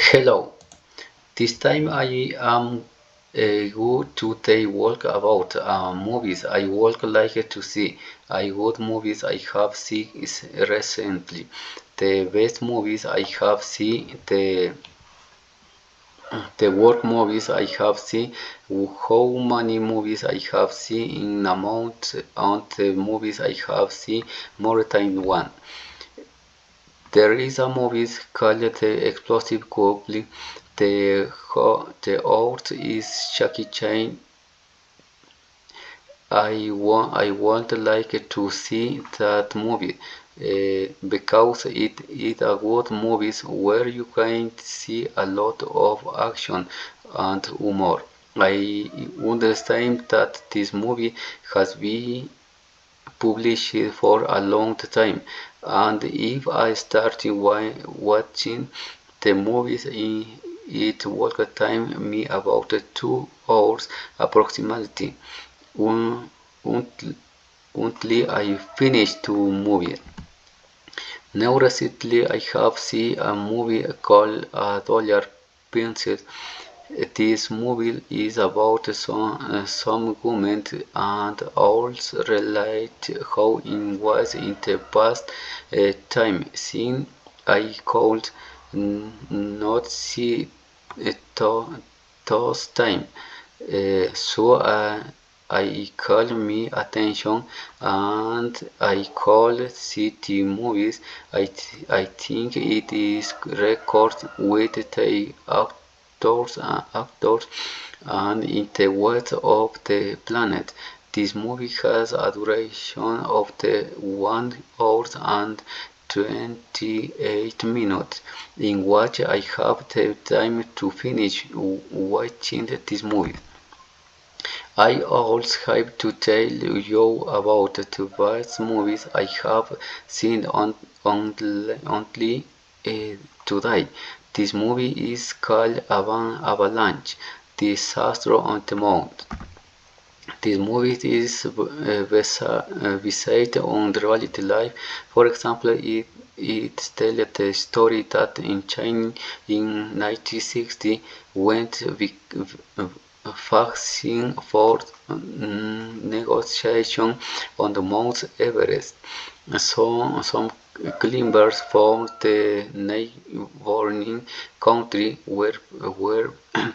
Hello, this time I am go to the walk about movies I would like to see. I what movies I have seen is recently. The best movies I have seen, the work movies I have seen, how many movies I have seen in amount on the movies I have seen more than one. There is a movie called The Explosive Couple. The author is Jackie Chan. I want like to see that movie because it is a good movie where you can see a lot of action and humor. I understand that this movie has been published for a long time, and if I started watching the movies, it would take me about 2 hours approximately until I finished the movie. Now recently I have seen a movie called A Dollar Princess. This movie is about some women and also relate how it was in the past time. Since I could not see those time, so I call me attention and I call city movies. I think it is record with the actors and in the weight of the planet. This movie has a duration of the 1 hour and 28 minutes, in which I have the time to finish watching this movie. I also have to tell you about the best movies I have seen only today. This movie is called Avalanche, Disaster on the Moon. This movie is based on reality life. For example, it tells the story that in China in 1960 went fixing for negotiation on the Mount Everest. So some climbers from the neighboring country were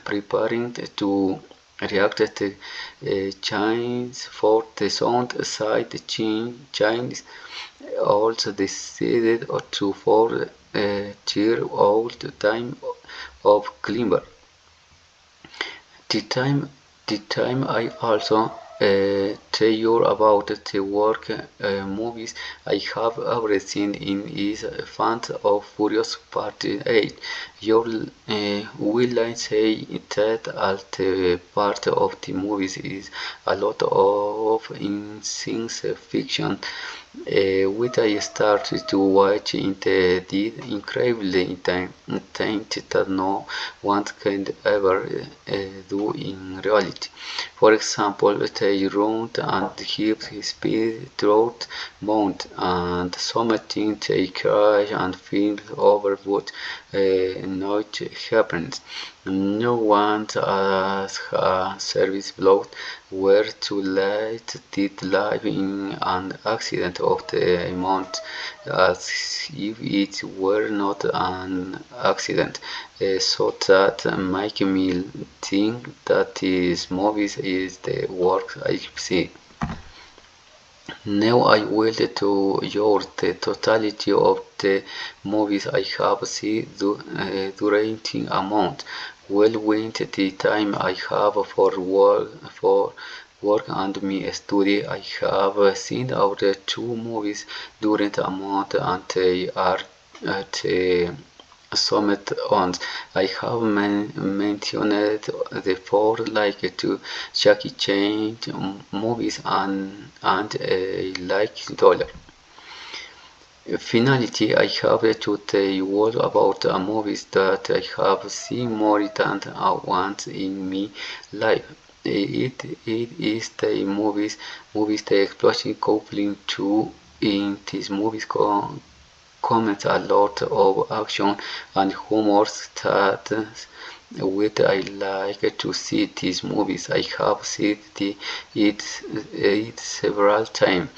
preparing to react to change for the sound side Chinese also decided to for cheer all the time of climber. The time, the time I also tell you about the work movies I have ever seen in is Fans of Furious Part 8. You will I say that at the part of the movies is a lot of in science fiction which I started to watch in the did incredibly intense that no one can ever do in reality. For example, they run and hip speed through mount and something they crash and feel over what not happens. No one as a service block were to let did live in an accident of the amount as if it were not an accident. So that make me think that this movie is the work I see. Now I will to you the totality of the movies I have seen during a month. Well with the time I have for work and me study. I have seen out 2 movies during a month and they are the summit on. I have mentioned the four like to Jackie Chan movies and like dollar. Finally, I have to tell you all about movies that I have seen more than once in my life. It is the movies the explosion coupling two in these movies comments a lot of action and humor that with I like to see these movies. I have seen it several times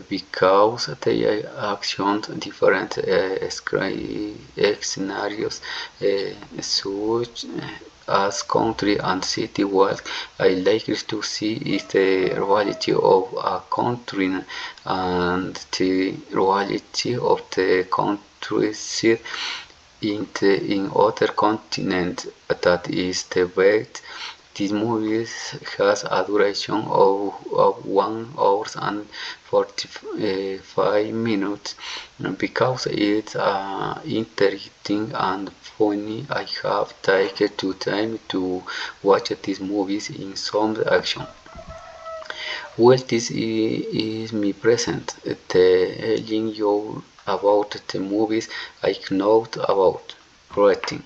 because they action different scenarios such as country and city world. I like to see is the reality of a country and the reality of the countries in other continent. That is the best. This movie has a duration of 1 hour and 45 minutes. Because it's interesting and funny, I have taken the time to watch these movies in some action. Well, this is my present, telling you about the movies I know about. Rating.